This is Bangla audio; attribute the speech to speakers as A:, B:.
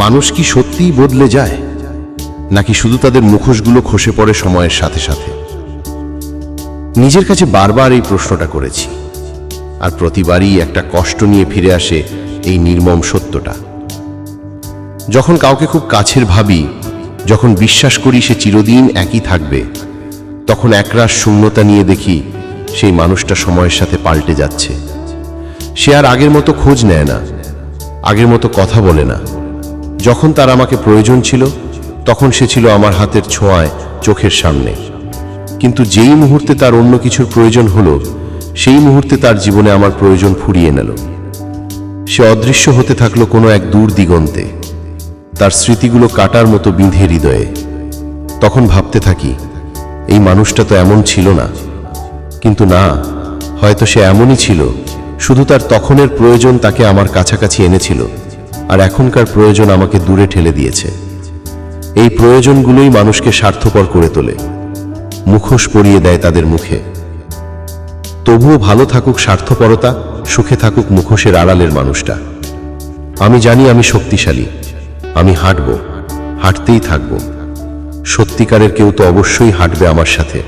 A: মানুষ কি সত্যিই বদলে যায়, নাকি শুধু তাদের মুখোশগুলো খসে পড়ে সময়ের সাথে সাথে? নিজের কাছে বারবার এই প্রশ্নটা করেছি, আর প্রতিবারই একটা কষ্ট নিয়ে ফিরে আসে এই নির্মম সত্যটা। যখন কাউকে খুব কাছের ভাবি, যখন বিশ্বাস করি সে চিরদিন একই থাকবে, তখন একরাশ শূন্যতা নিয়ে দেখি সেই মানুষটা সময়ের সাথে পাল্টে যাচ্ছে। সে আর আগের মতো খোঁজ নেয় না, আগের মতো কথা বলে না। যখন তার আমাকে প্রয়োজন ছিল, তখন সে ছিল আমার হাতের ছোঁয়ায়, চোখের সামনে। কিন্তু যেই মুহূর্তে তার অন্য কিছুর প্রয়োজন হলো, সেই মুহূর্তে তার জীবনে আমার প্রয়োজন ফুরিয়ে নিল। সে অদৃশ্য হতে থাকলো কোনো এক দূর দিগন্তে, তার স্মৃতিগুলো কাটার মতো বিঁধে হৃদয়ে। তখন ভাবতে থাকি, এই মানুষটা তো এমন ছিল না। কিন্তু না, হয়তো সে এমনই ছিল, শুধু তার তখনের প্রয়োজন তাকে আমার কাছাকাছি এনেছিল, আর এখনকার প্রয়োজন আমাকে দূরে ঠেলে দিয়েছে। এই প্রয়োজনগুলোই মানুষকে স্বার্থপর করে তোলে, মুখোশ পরিয়ে দেয় তাদের মুখে। তবুও ভালো থাকুক স্বার্থপরতা, সুখে থাকুক মুখোশের আড়ালের মানুষটা। আমি জানি আমি শক্তিশালী, আমি হাঁটব, হাঁটতেই থাকব। সত্যিকারের কেউ তো অবশ্যই হাঁটবে আমার সাথে।